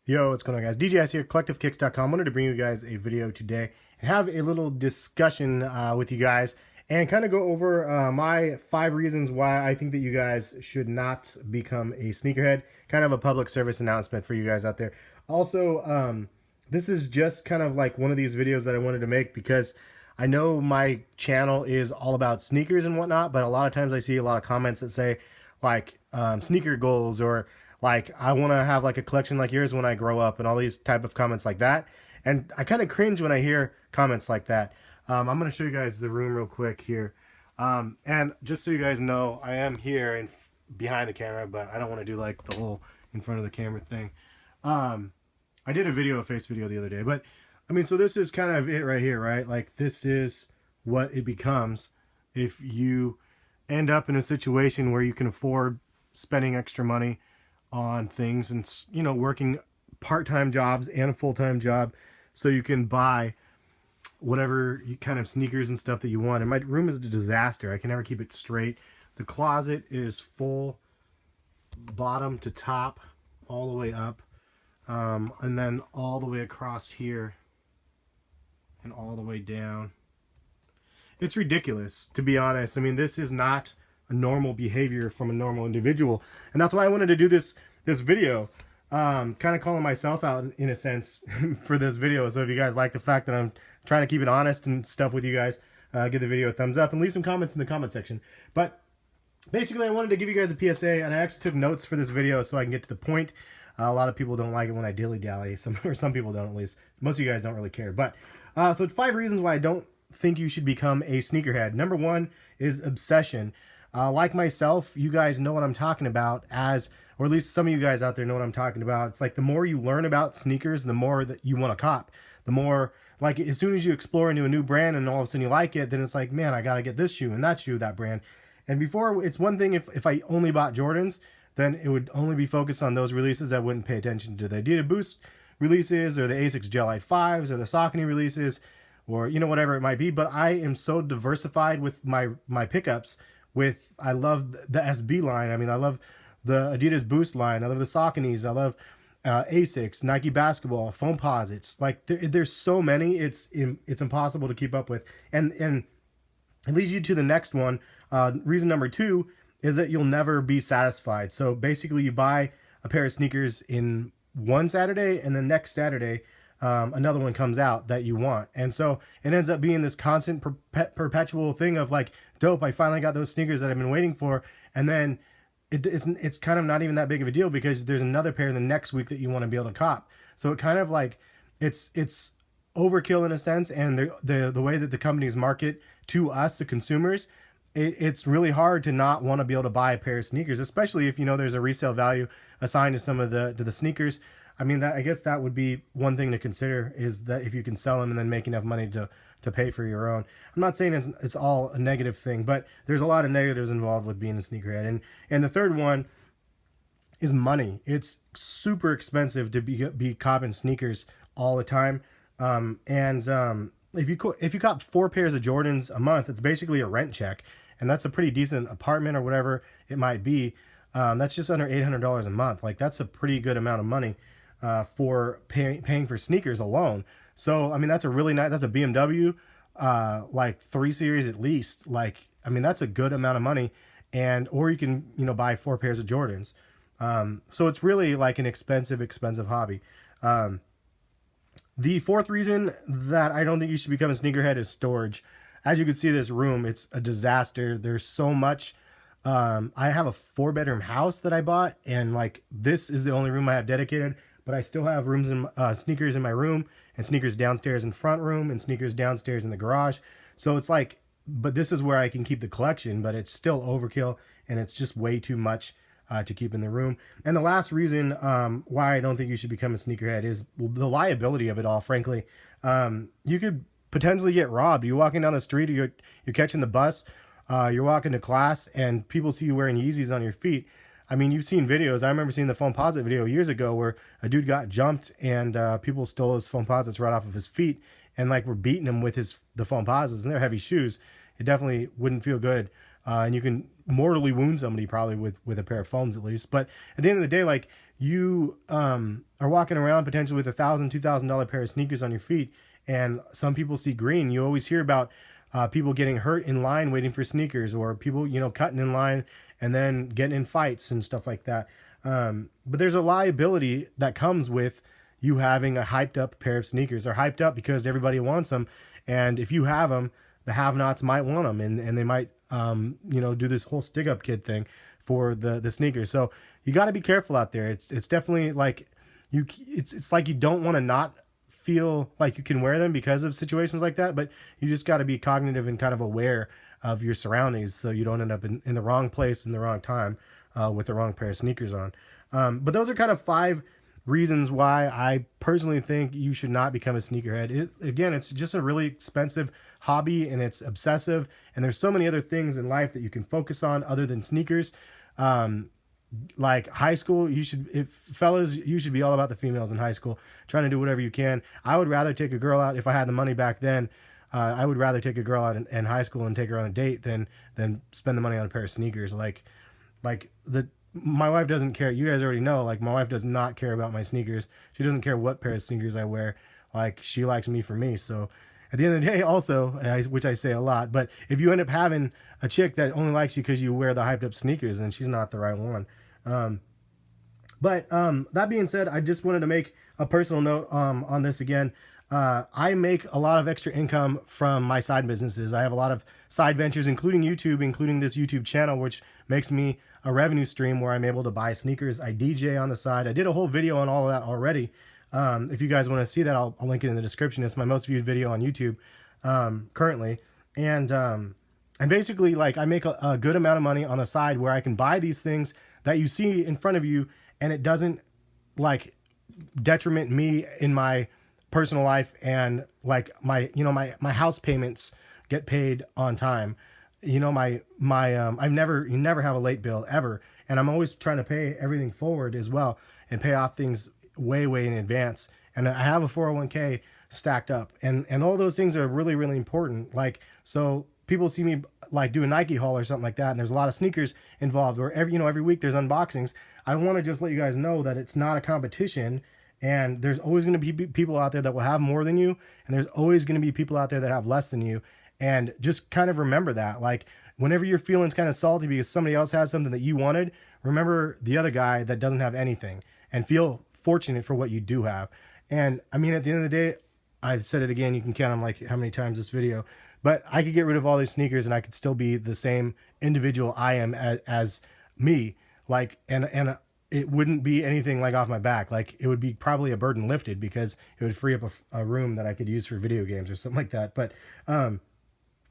Yo, what's going on, guys? DJS here, CollectiveKicks.com. Wanted to bring you guys a video today and have a little discussion with you guys and kind of go over my 5 reasons why I think that you guys should not become a sneakerhead. Kind of a public service announcement for you guys out there. Also, this is just kind of like one of these videos that I wanted to make because I know my channel is all about sneakers and whatnot, but a lot of times I see a lot of comments that say like sneaker goals or like I want to have like a collection like yours when I grow up and all these type of comments like that. And I kind of cringe when I hear comments like that. I'm going to show you guys the room real quick here. And just so you guys know, I am here and behind the camera, but I don't want to do like the whole in front of the camera thing. I did a face video the other day, but I mean, so this is kind of it right here, right? Like this is what it becomes if you end up in a situation where you can afford spending extra money on things and, you know, working part-time jobs and a full-time job so you can buy whatever kind of sneakers and stuff that you want. And my room is a disaster. I can never keep it straight. The closet is full bottom to top all the way up, and then all the way across here and all the way down. It's ridiculous, to be honest. I mean, this is not a normal behavior from a normal individual, and that's why I wanted to do this video, kind of calling myself out in a sense for this video. So if you guys like the fact that I'm trying to keep it honest and stuff with you guys, give the video a thumbs up and leave some comments in the comment section. But basically I wanted to give you guys a PSA, and I actually took notes for this video so I can get to the point. A lot of people don't like it when I dilly-dally, some people don't, at least. Most of you guys don't really care. But so 5 reasons why I don't think you should become a sneakerhead. Number 1 is obsession. Like myself, you guys know what I'm talking about, or at least some of you guys out there know what I'm talking about. It's like the more you learn about sneakers, the more that you want to cop. The more, like, as soon as you explore into a new brand and all of a sudden you like it, then it's like, man, I got to get this shoe and that brand. And before, it's one thing if I only bought Jordans, then it would only be focused on those releases. I wouldn't pay attention to the Adidas Boost releases or the Asics Gelite 5s or the Saucony releases or, you know, whatever it might be. But I am so diversified with my pickups. I love the SB line. I mean, I love the Adidas Boost line. I love the Sauconys. I love Asics, Nike Basketball, Foamposites. Like there's so many, it's impossible to keep up with. And it leads you to the next one. Reason number 2 is that you'll never be satisfied. So basically you buy a pair of sneakers in one Saturday and the next Saturday another one comes out that you want. And so it ends up being this constant perpetual thing of like, dope, I finally got those sneakers that I've been waiting for. And then it's kind of not even that big of a deal because there's another pair the next week that you want to be able to cop. So it kind of like, it's overkill in a sense. And the way that the companies market to us, the consumers, it's really hard to not want to be able to buy a pair of sneakers, especially if you know there's a resale value assigned to some of the sneakers. I mean, I guess that would be one thing to consider, is that if you can sell them and then make enough money to pay for your own. I'm not saying it's all a negative thing, but there's a lot of negatives involved with being a sneakerhead. And the third one is money. It's super expensive to be copping sneakers all the time. If you cop 4 pairs of Jordans a month, it's basically a rent check, and that's a pretty decent apartment or whatever it might be. That's just under $800 a month. Like that's a pretty good amount of money for paying for sneakers alone. So I mean, that's a really nice, that's a BMW like 3 Series at least. Like, I mean, that's a good amount of money. Or you can, you know, buy 4 pairs of Jordans. So it's really like an expensive hobby. The 4th reason that I don't think you should become a sneakerhead is storage. As you can see, this room, it's a disaster. There's so much. I have a 4-bedroom house that I bought, and like this is the only room I have dedicated, but I still have rooms in sneakers in my room, and sneakers downstairs in front room, and sneakers downstairs in the garage. So it's like, but this is where I can keep the collection, but it's still overkill, and it's just way too much to keep in the room. And the last reason why I don't think you should become a sneakerhead is the liability of it all, frankly. You could potentially get robbed. You're walking down the street, or you're catching the bus, you're walking to class, and people see you wearing Yeezys on your feet. I mean, you've seen videos. I remember seeing the Foamposite video years ago where a dude got jumped and people stole his Foamposites right off of his feet and like were beating him with the Foamposites, and they're heavy shoes. It definitely wouldn't feel good and you can mortally wound somebody probably with a pair of foams at least. But at the end of the day, like you are walking around potentially with $1,000, $2,000 pair of sneakers on your feet, and some people see green. You always hear about people getting hurt in line waiting for sneakers, or people, you know, cutting in line and then getting in fights and stuff like that. But there's a liability that comes with you having a hyped up pair of sneakers. They're hyped up because everybody wants them, and if you have them, the have-nots might want them, and they might you know, do this whole stick up kid thing for the sneakers. So you got to be careful out there. It's definitely like it's like you don't want to not feel like you can wear them because of situations like that, but you just got to be cognitive and kind of aware of your surroundings so you don't end up in the wrong place in the wrong time with the wrong pair of sneakers on. But those are kind of 5 reasons why I personally think you should not become a sneakerhead. Again, it's just a really expensive hobby, and it's obsessive, and there's so many other things in life that you can focus on other than sneakers. Like high school, you should be all about the females in high school, trying to do whatever you can. I would rather take a girl out, if I had the money back then, I would rather take a girl out in high school and take her on a date than spend the money on a pair of sneakers. My wife doesn't care. You guys already know, like, my wife does not care about my sneakers. She doesn't care what pair of sneakers I wear. Like, she likes me for me. So at the end of the day, also, which I say a lot, but if you end up having a chick that only likes you because you wear the hyped up sneakers, then she's not the right one. But that being said, I just wanted to make a personal note on this again. I make a lot of extra income from my side businesses. I have a lot of side ventures, including YouTube, including this YouTube channel, which makes me a revenue stream where I'm able to buy sneakers. I DJ on the side. I did a whole video on all of that already. If you guys want to see that, I'll link it in the description. It's my most viewed video on YouTube currently. And basically, like, I make a good amount of money on the side where I can buy these things that you see in front of you, and it doesn't like detriment me in my personal life, and like my house payments get paid on time. You never have a late bill ever, and I'm always trying to pay everything forward as well and pay off things way in advance. And I have a 401k stacked up, and all those things are really important. Like, so people see me like do a Nike haul or something like that, and there's a lot of sneakers involved, or every week there's unboxings. I want to just let you guys know that it's not a competition, and there's always going to be people out there that will have more than you, and there's always going to be people out there that have less than you. And just kind of remember that, like, whenever you're feeling kind of salty because somebody else has something that you wanted, remember the other guy that doesn't have anything, and feel fortunate for what you do have. And I mean, at the end of the day, I've said it again, you can count on like how many times this video, but I could get rid of all these sneakers and I could still be the same individual I am as me. Like, and it wouldn't be anything like off my back. Like, it would be probably a burden lifted because it would free up a room that I could use for video games or something like that. But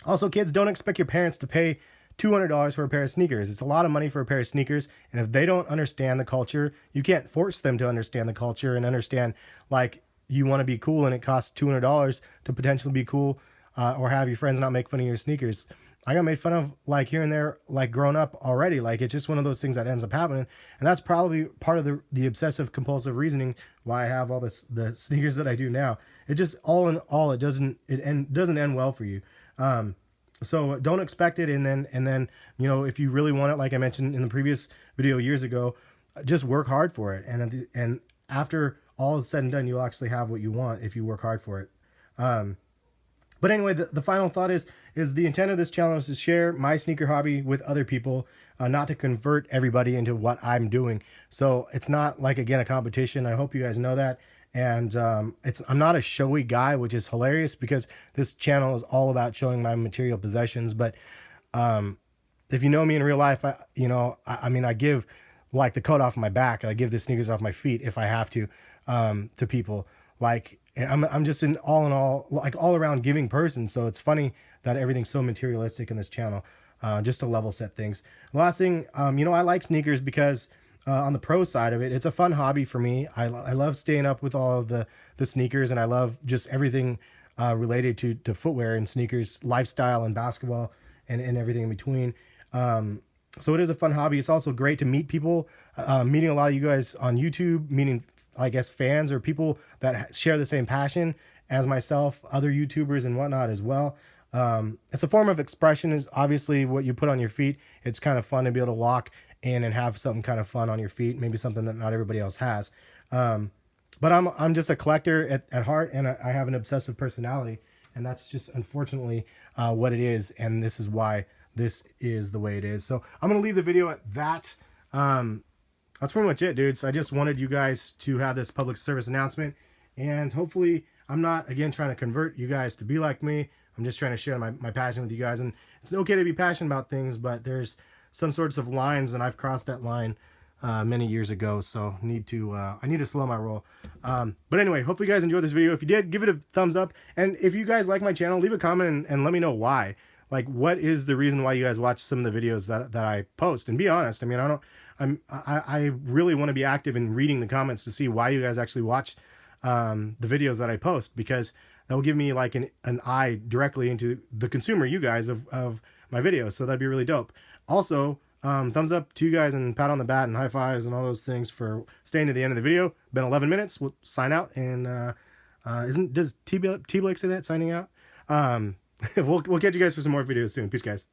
also, kids, don't expect your parents to pay $200 for a pair of sneakers. It's a lot of money for a pair of sneakers, and if they don't understand the culture, you can't force them to understand the culture and understand, like, you want to be cool and it costs $200 to potentially be cool, or have your friends not make fun of your sneakers. I got made fun of, like, here and there, like, growing up already. Like, it's just one of those things that ends up happening, and that's probably part of the obsessive compulsive reasoning why I have all the sneakers that I do now. It just, all in all, it doesn't end well for you. So don't expect it, and then if you really want it, like I mentioned in the previous video years ago, just work hard for it, and after all is said and done, you'll actually have what you want if you work hard for it. But anyway, the final thought is the intent of this channel is to share my sneaker hobby with other people, not to convert everybody into what I'm doing. So it's not, like, again, a competition. I hope you guys know that. And I'm not a showy guy, which is hilarious because this channel is all about showing my material possessions. But if you know me in real life, I mean, I give, like, the coat off my back. I give the sneakers off my feet if I have to people. Like, I'm just an all like all around giving person. So it's funny that everything's so materialistic in this channel, just to level set things. The last thing, I like sneakers because on the pro side of it, it's a fun hobby for me. I love staying up with all of the sneakers, and I love just everything related to footwear and sneakers, lifestyle and basketball, and everything in between. So it is a fun hobby. It's also great to meet people, meeting a lot of you guys on YouTube, meeting, I guess, fans or people that share the same passion as myself, other YouTubers and whatnot as well. It's a form of expression, is obviously what you put on your feet. It's kind of fun to be able to walk in and have something kind of fun on your feet, maybe something that not everybody else has. But I'm just a collector at heart, and I have an obsessive personality, and that's just unfortunately what it is, and this is why this is the way it is. So I'm gonna leave the video at that. That's pretty much it, dudes. I just wanted you guys to have this public service announcement, and hopefully I'm not, again, trying to convert you guys to be like me. I'm just trying to share my passion with you guys, and it's okay to be passionate about things, but there's some sorts of lines, and I've crossed that line many years ago, so I need to slow my roll. But anyway, hopefully you guys enjoyed this video. If you did, give it a thumbs up, and if you guys like my channel, leave a comment and let me know why. Like, what is the reason why you guys watch some of the videos that I post? And be honest. I mean, I really want to be active in reading the comments to see why you guys actually watch the videos that I post, because that will give me like an eye directly into the consumer, you guys, of my videos. So that'd be really dope. Also, thumbs up to you guys, and pat on the back and high fives and all those things for staying to the end of the video. Been 11 minutes. We'll sign out. And does T Blake say that, signing out? We'll catch you guys for some more videos soon. Peace, guys.